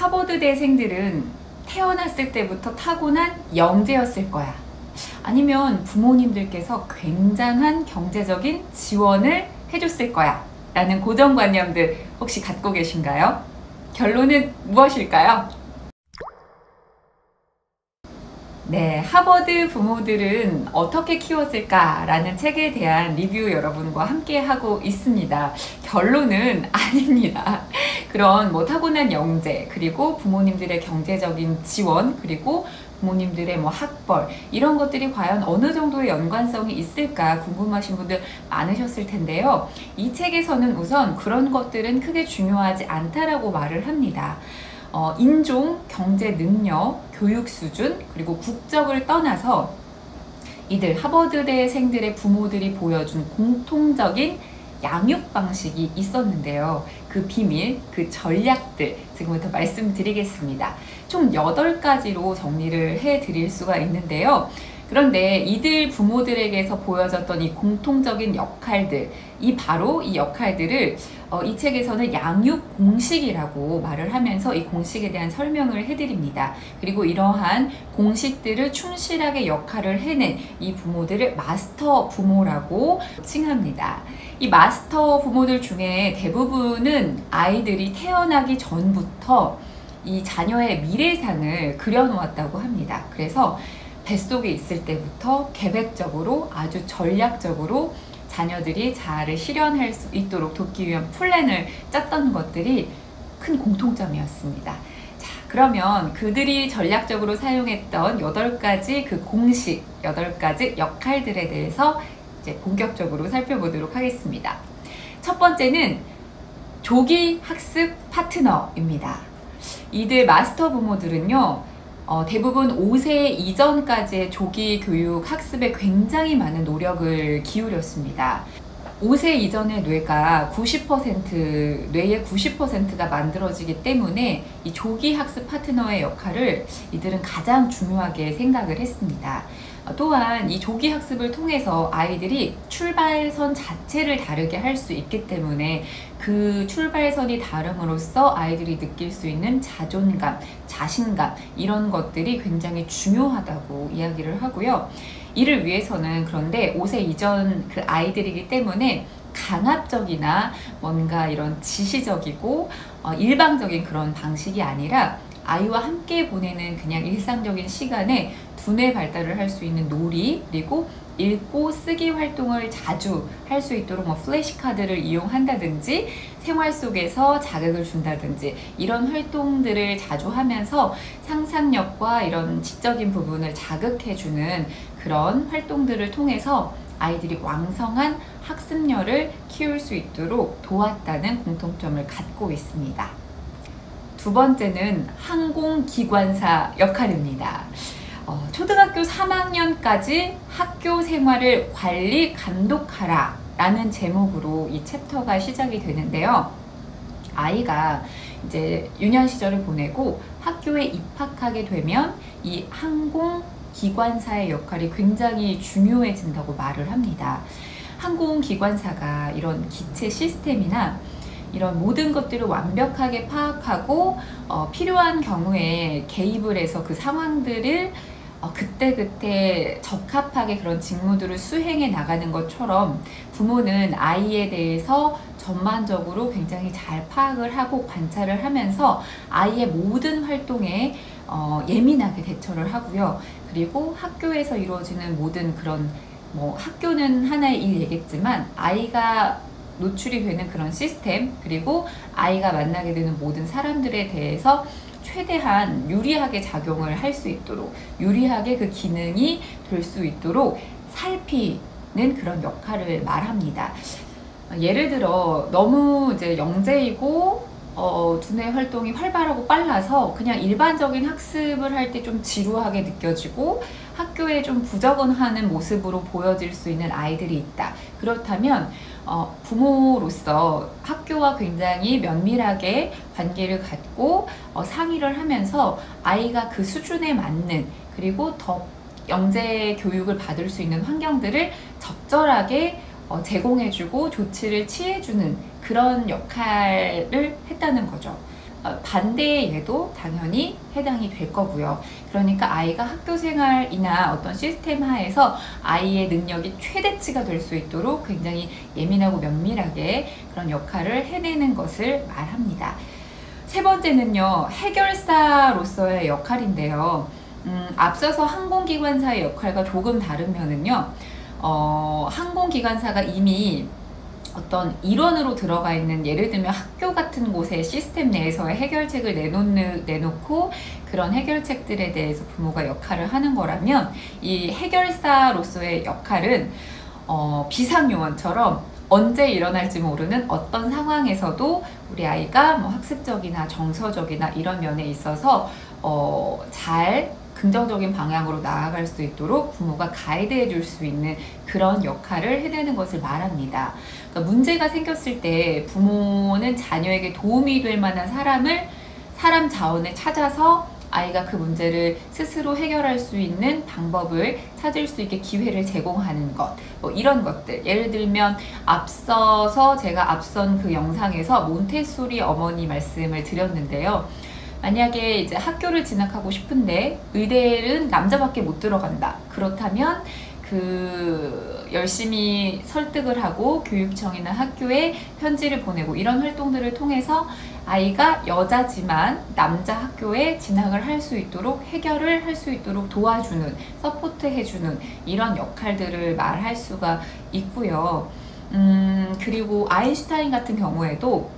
하버드대생들은 태어났을 때부터 타고난 영재였을 거야. 아니면 부모님들께서 굉장한 경제적인 지원을 해줬을 거야. 라는 고정관념들 혹시 갖고 계신가요? 결론은 무엇일까요? 네, 하버드 부모들은 어떻게 키웠을까라는 책에 대한 리뷰 여러분과 함께 하고 있습니다. 결론은 아닙니다. 그런 타고난 영재, 그리고 부모님들의 경제적인 지원, 그리고 부모님들의 학벌, 이런 것들이 과연 어느 정도의 연관성이 있을까 궁금하신 분들 많으셨을 텐데요. 이 책에서는 우선 그런 것들은 크게 중요하지 않다라고 말을 합니다. 인종, 경제 능력, 교육 수준, 그리고 국적을 떠나서 이들 하버드대생들의 부모들이 보여준 공통적인 양육 방식이 있었는데요. 그 비밀, 그 전략들 지금부터 말씀드리겠습니다. 총 8가지로 정리를 해드릴 수가 있는데요. 그런데 이들 부모들에게서 보여졌던 이 공통적인 역할들, 바로 이 역할들을 이 책에서는 양육 공식이라고 말을 하면서 이 공식에 대한 설명을 해드립니다. 그리고 이러한 공식들을 충실하게 역할을 해낸 이 부모들을 마스터 부모라고 칭합니다. 이 마스터 부모들 중에 대부분은 아이들이 태어나기 전부터 이 자녀의 미래상을 그려놓았다고 합니다. 그래서 뱃속에 있을 때부터 계획적으로, 아주 전략적으로 자녀들이 자아를 실현할 수 있도록 돕기 위한 플랜을 짰던 것들이 큰 공통점이었습니다. 자, 그러면 그들이 전략적으로 사용했던 8가지 그 공식, 8가지 역할들에 대해서 이제 본격적으로 살펴보도록 하겠습니다. 첫 번째는 조기 학습 파트너입니다. 이들 마스터 부모들은요, 대부분 5세 이전까지의 조기 교육 학습에 굉장히 많은 노력을 기울였습니다. 5세 이전의 뇌가 90%, 뇌의 90%가 만들어지기 때문에 이 조기 학습 파트너의 역할을 이들은 가장 중요하게 생각을 했습니다. 또한 이 조기 학습을 통해서 아이들이 출발선 자체를 다르게 할 수 있기 때문에 그 출발선이 다름으로써 아이들이 느낄 수 있는 자존감, 자신감, 이런 것들이 굉장히 중요하다고 이야기를 하고요. 이를 위해서는 그런데 5세 이전 그 아이들이기 때문에 강압적이나 뭔가 이런 지시적이고 일방적인 그런 방식이 아니라 아이와 함께 보내는 그냥 일상적인 시간에 두뇌 발달을 할 수 있는 놀이, 그리고 읽고 쓰기 활동을 자주 할 수 있도록 플래시카드를 이용한다든지 생활 속에서 자극을 준다든지 이런 활동들을 자주 하면서 상상력과 이런 지적인 부분을 자극해주는 그런 활동들을 통해서 아이들이 왕성한 학습력을 키울 수 있도록 도왔다는 공통점을 갖고 있습니다. 두 번째는 항공기관사 역할입니다. 초등학교 3학년까지 학교 생활을 관리 감독하라 라는 제목으로 이 챕터가 시작이 되는데요. 아이가 이제 유년 시절을 보내고 학교에 입학하게 되면 이 항공기관사의 역할이 굉장히 중요해진다고 말을 합니다. 항공기관사가 이런 기체 시스템이나 이런 모든 것들을 완벽하게 파악하고 필요한 경우에 개입을 해서 그 상황들을 그때그때 적합하게 그런 직무들을 수행해 나가는 것처럼 부모는 아이에 대해서 전반적으로 굉장히 잘 파악을 하고 관찰을 하면서 아이의 모든 활동에 예민하게 대처를 하고요. 그리고 학교에서 이루어지는 모든 그런 학교는 하나의 일이겠지만 아이가 노출이 되는 그런 시스템, 그리고 아이가 만나게 되는 모든 사람들에 대해서 최대한 유리하게 작용을 할 수 있도록, 유리하게 그 기능이 될 수 있도록 살피는 그런 역할을 말합니다. 예를 들어 너무 이제 영재이고 두뇌 활동이 활발하고 빨라서 그냥 일반적인 학습을 할 때 좀 지루하게 느껴지고 학교에 좀 부적응하는 모습으로 보여질 수 있는 아이들이 있다. 그렇다면 부모로서 학교와 굉장히 면밀하게 관계를 갖고 상의를 하면서 아이가 그 수준에 맞는, 그리고 더 영재 교육을 받을 수 있는 환경들을 적절하게 제공해주고 조치를 취해주는 그런 역할을 했다는 거죠. 반대의 얘도 당연히 해당이 될 거고요. 그러니까 아이가 학교 생활이나 어떤 시스템 하에서 아이의 능력이 최대치가 될 수 있도록 굉장히 예민하고 면밀하게 그런 역할을 해내는 것을 말합니다. 세 번째는요, 해결사로서의 역할인데요. 앞서서 항공기관사의 역할과 조금 다른 면은요, 항공기관사가 이미 어떤 일원으로 들어가 있는, 예를 들면 학교 같은 곳의 시스템 내에서의 해결책을 내놓고 그런 해결책들에 대해서 부모가 역할을 하는 거라면, 이 해결사로서의 역할은 비상요원처럼 언제 일어날지 모르는 어떤 상황에서도 우리 아이가 뭐 학습적이나 정서적이나 이런 면에 있어서 잘 긍정적인 방향으로 나아갈 수 있도록 부모가 가이드해 줄 수 있는 그런 역할을 해내는 것을 말합니다. 그러니까 문제가 생겼을 때 부모는 자녀에게 도움이 될 만한 사람 자원을 찾아서 아이가 그 문제를 스스로 해결할 수 있는 방법을 찾을 수 있게 기회를 제공하는 것, 뭐 이런 것들. 예를 들면 앞서서 제가 앞선 그 영상에서 몬테소리 어머니 말씀을 드렸는데요. 만약에 이제 학교를 진학하고 싶은데 의대는 남자밖에 못 들어간다. 그렇다면 열심히 설득을 하고 교육청이나 학교에 편지를 보내고 이런 활동들을 통해서 아이가 여자지만 남자 학교에 진학을 할 수 있도록, 해결을 할 수 있도록 도와주는, 서포트해주는 이런 역할들을 말할 수가 있고요. 그리고 아인슈타인 같은 경우에도,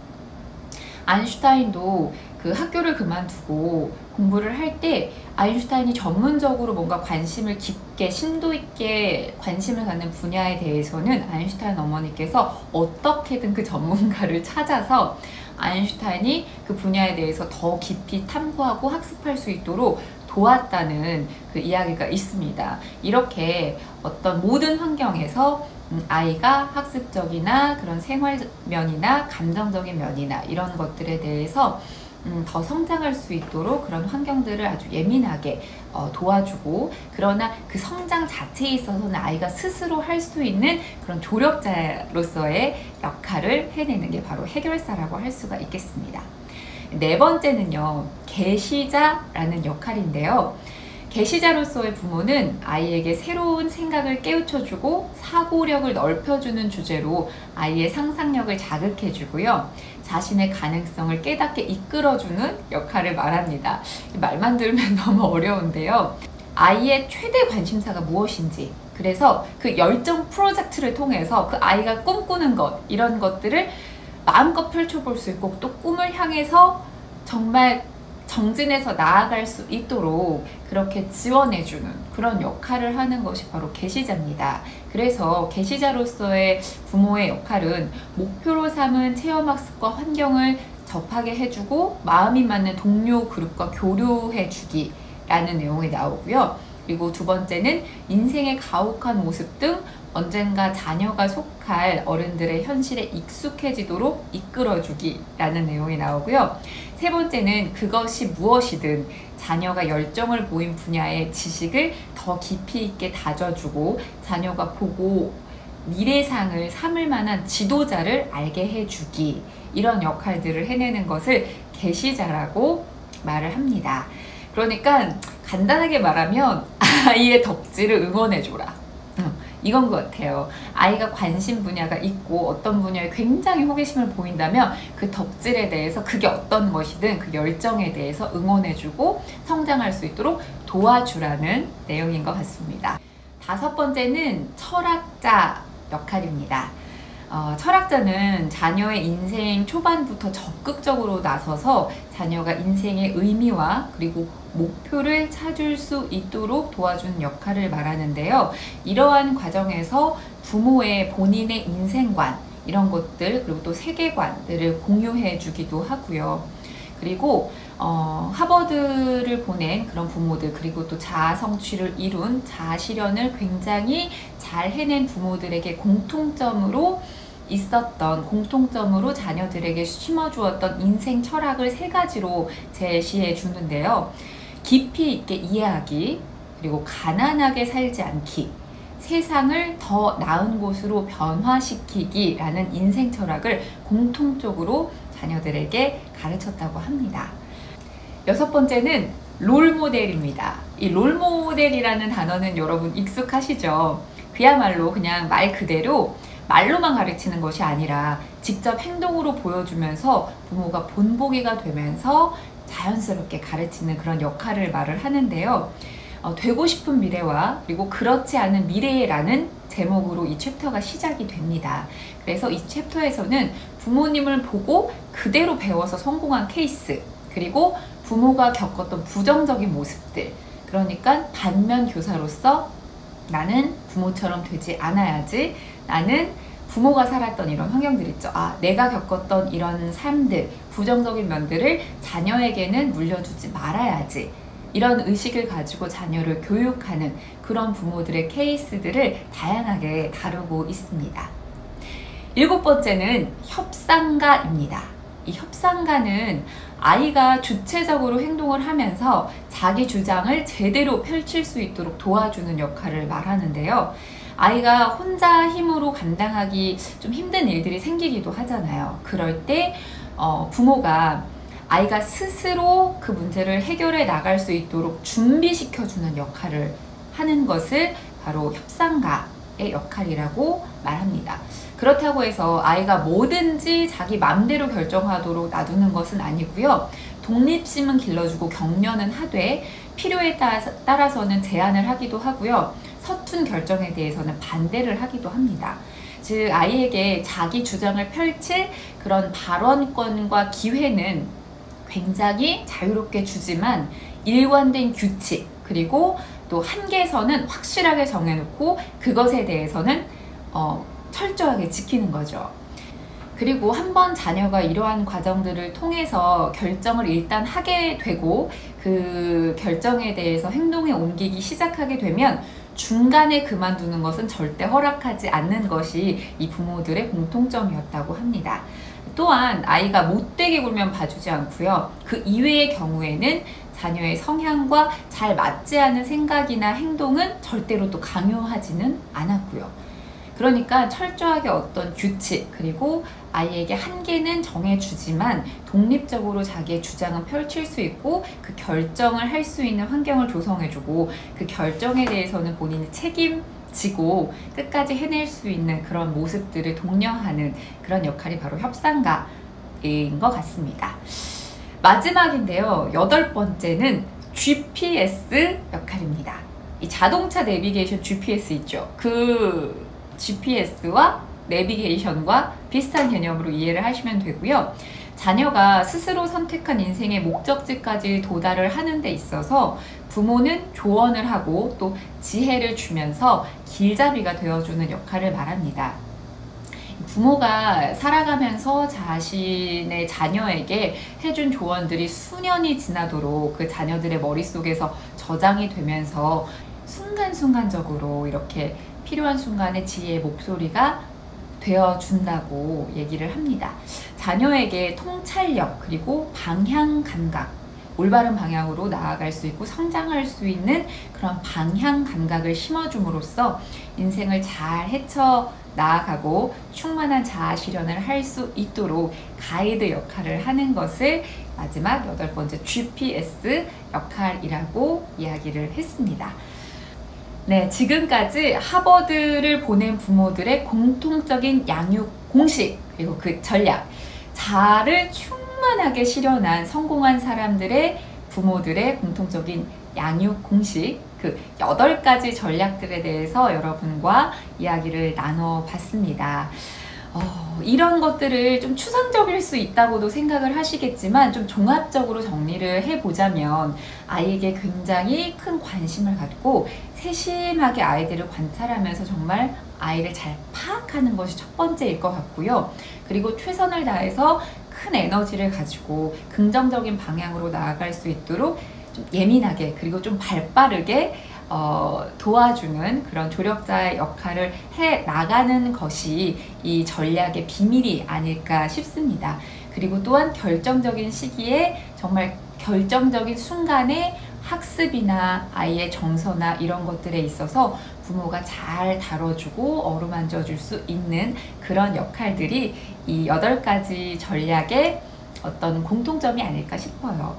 아인슈타인도 그 학교를 그만두고 공부를 할 때 아인슈타인이 전문적으로 뭔가 관심을 깊게, 심도 있게 관심을 갖는 분야에 대해서는 아인슈타인 어머니께서 어떻게든 그 전문가를 찾아서 아인슈타인이 그 분야에 대해서 더 깊이 탐구하고 학습할 수 있도록 도왔다는 그 이야기가 있습니다. 이렇게 어떤 모든 환경에서 아이가 학습적이나 그런 생활 면이나 감정적인 면이나 이런 것들에 대해서 더 성장할 수 있도록 그런 환경들을 아주 예민하게 도와주고, 그러나 그 성장 자체에 있어서는 아이가 스스로 할 수 있는 그런 조력자로서의 역할을 해내는 게 바로 해결사라고 할 수가 있겠습니다. 네 번째는요, 계시자라는 역할인데요. 계시자로서의 부모는 아이에게 새로운 생각을 깨우쳐주고 사고력을 넓혀주는 주제로 아이의 상상력을 자극해주고요, 자신의 가능성을 깨닫게 이끌어주는 역할을 말합니다. 말만 들으면 너무 어려운데요. 아이의 최대 관심사가 무엇인지, 그래서 그 열정 프로젝트를 통해서 그 아이가 꿈꾸는 것, 이런 것들을 마음껏 펼쳐볼 수 있고, 또 꿈을 향해서 정말 정진해서 나아갈 수 있도록 그렇게 지원해주는 그런 역할을 하는 것이 바로 계시자입니다. 그래서 계시자로서의 부모의 역할은 목표로 삼은 체험학습과 환경을 접하게 해주고 마음이 맞는 동료 그룹과 교류해주기 라는 내용이 나오고요. 그리고 두 번째는 인생의 가혹한 모습 등 언젠가 자녀가 속할 어른들의 현실에 익숙해지도록 이끌어주기 라는 내용이 나오고요. 세 번째는 그것이 무엇이든 자녀가 열정을 보인 분야의 지식을 더 깊이 있게 다져주고 자녀가 보고 미래상을 삼을 만한 지도자를 알게 해주기, 이런 역할들을 해내는 것을 계시자라고 말을 합니다. 그러니까 간단하게 말하면 아이의 덕질을 응원해줘라, 이건 것 같아요. 아이가 관심 분야가 있고 어떤 분야에 굉장히 호기심을 보인다면 그 덕질에 대해서, 그게 어떤 것이든 그 열정에 대해서 응원해주고 성장할 수 있도록 도와주라는 내용인 것 같습니다. 다섯 번째는 철학자 역할입니다. 철학자는 자녀의 인생 초반부터 적극적으로 나서서 자녀가 인생의 의미와 그리고 목표를 찾을 수 있도록 도와주는 역할을 말하는데요. 이러한 과정에서 부모의 본인의 인생관, 이런 것들, 그리고 또 세계관들을 공유해 주기도 하고요. 그리고 하버드를 보낸 그런 부모들, 그리고 또 자아 성취를 이룬 자아 실현을 굉장히 잘 해낸 부모들에게 공통점으로 자녀들에게 심어주었던 인생 철학을 세 가지로 제시해 주는데요. 깊이 있게 이해하기, 그리고 가난하게 살지 않기, 세상을 더 나은 곳으로 변화시키기 라는 인생 철학을 공통적으로 자녀들에게 가르쳤다고 합니다. 여섯 번째는 롤모델입니다. 이 롤모델이라는 단어는 여러분 익숙하시죠? 그야말로 그냥 말 그대로 말로만 가르치는 것이 아니라 직접 행동으로 보여주면서 부모가 본보기가 되면서 자연스럽게 가르치는 그런 역할을 말을 하는데요. 되고 싶은 미래와 그리고 그렇지 않은 미래라는 제목으로 이 챕터가 시작이 됩니다. 그래서 이 챕터에서는 부모님을 보고 그대로 배워서 성공한 케이스, 그리고 부모가 겪었던 부정적인 모습들, 그러니까 반면 교사로서 나는 부모처럼 되지 않아야지, 나는 부모가 살았던 이런 환경들 있죠. 내가 겪었던 이런 삶들, 부정적인 면들을 자녀에게는 물려주지 말아야지, 이런 의식을 가지고 자녀를 교육하는 그런 부모들의 케이스들을 다양하게 다루고 있습니다. 일곱 번째는 협상가입니다. 이 협상가는 아이가 주체적으로 행동을 하면서 자기 주장을 제대로 펼칠 수 있도록 도와주는 역할을 말하는데요. 아이가 혼자 힘으로 감당하기 좀 힘든 일들이 생기기도 하잖아요. 그럴 때 부모가 아이가 스스로 그 문제를 해결해 나갈 수 있도록 준비시켜주는 역할을 하는 것을 바로 협상가의 역할이라고 말합니다. 그렇다고 해서 아이가 뭐든지 자기 맘대로 결정하도록 놔두는 것은 아니고요. 독립심은 길러주고 격려는 하되 필요에 따라서는 제안을 하기도 하고요. 서툰 결정에 대해서는 반대를 하기도 합니다. 즉 아이에게 자기 주장을 펼칠 그런 발언권과 기회는 굉장히 자유롭게 주지만 일관된 규칙, 그리고 또 한계선은 확실하게 정해놓고 그것에 대해서는 철저하게 지키는 거죠. 그리고 한번 자녀가 이러한 과정들을 통해서 결정을 일단 하게 되고 그 결정에 대해서 행동에 옮기기 시작하게 되면 중간에 그만두는 것은 절대 허락하지 않는 것이 이 부모들의 공통점이었다고 합니다. 또한 아이가 못되게 굴면 봐주지 않고요. 그 이외의 경우에는 자녀의 성향과 잘 맞지 않은 생각이나 행동은 절대로 또 강요하지는 않았고요. 그러니까 철저하게 어떤 규칙, 그리고 아이에게 한계는 정해주지만 독립적으로 자기의 주장은 펼칠 수 있고 그 결정을 할 수 있는 환경을 조성해주고 그 결정에 대해서는 본인이 책임지고 끝까지 해낼 수 있는 그런 모습들을 독려하는 그런 역할이 바로 협상가인 것 같습니다. 마지막인데요. 여덟 번째는 GPS 역할입니다. 이 자동차 내비게이션 GPS 있죠. 그 GPS와 내비게이션과 비슷한 개념으로 이해를 하시면 되고요. 자녀가 스스로 선택한 인생의 목적지까지 도달을 하는 데 있어서 부모는 조언을 하고 또 지혜를 주면서 길잡이가 되어주는 역할을 말합니다. 부모가 살아가면서 자신의 자녀에게 해준 조언들이 수년이 지나도록 그 자녀들의 머릿속에서 저장이 되면서 순간순간적으로 이렇게 필요한 순간에 지혜의 목소리가 되어준다고 얘기를 합니다. 자녀에게 통찰력, 그리고 방향 감각, 올바른 방향으로 나아갈 수 있고 성장할 수 있는 그런 방향 감각을 심어줌으로써 인생을 잘 헤쳐 나아가고 충만한 자아 실현을 할 수 있도록 가이드 역할을 하는 것을 마지막 여덟 번째 GPS 역할이라고 이야기를 했습니다. 네, 지금까지 하버드를 보낸 부모들의 공통적인 양육 공식, 그리고 그 전략, 자아를 충만하게 실현한 성공한 사람들의 부모들의 공통적인 양육 공식, 그 8가지 전략들에 대해서 여러분과 이야기를 나눠봤습니다. 이런 것들을 좀 추상적일 수 있다고도 생각을 하시겠지만 좀 종합적으로 정리를 해보자면 아이에게 굉장히 큰 관심을 갖고 세심하게 아이들을 관찰하면서 정말 아이를 잘 파악하는 것이 첫 번째일 것 같고요. 그리고 최선을 다해서 큰 에너지를 가지고 긍정적인 방향으로 나아갈 수 있도록 좀 예민하게 그리고 좀 발빠르게 도와주는 그런 조력자의 역할을 해 나가는 것이 이 전략의 비밀이 아닐까 싶습니다. 그리고 또한 결정적인 시기에 정말 결정적인 순간에 학습이나 아이의 정서나 이런 것들에 있어서 부모가 잘 다뤄주고 어루만져 줄 수 있는 그런 역할들이 이 8가지 전략의 어떤 공통점이 아닐까 싶어요.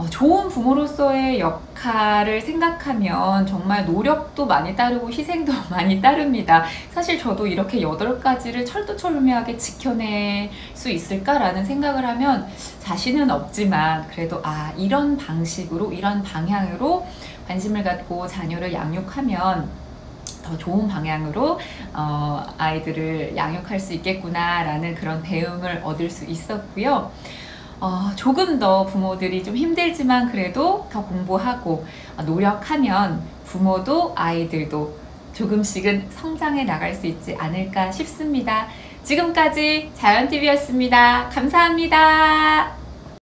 좋은 부모로서의 역할을 생각하면 정말 노력도 많이 따르고 희생도 많이 따릅니다. 사실 저도 이렇게 8가지를 철두철미하게 지켜낼 수 있을까라는 생각을 하면 자신은 없지만 그래도 이런 방식으로 이런 방향으로 관심을 갖고 자녀를 양육하면 더 좋은 방향으로 아이들을 양육할 수 있겠구나 라는 그런 배움을 얻을 수 있었고요. 조금 더 부모들이 좀 힘들지만 그래도 더 공부하고 노력하면 부모도 아이들도 조금씩은 성장해 나갈 수 있지 않을까 싶습니다. 지금까지 자연TV였습니다. 감사합니다.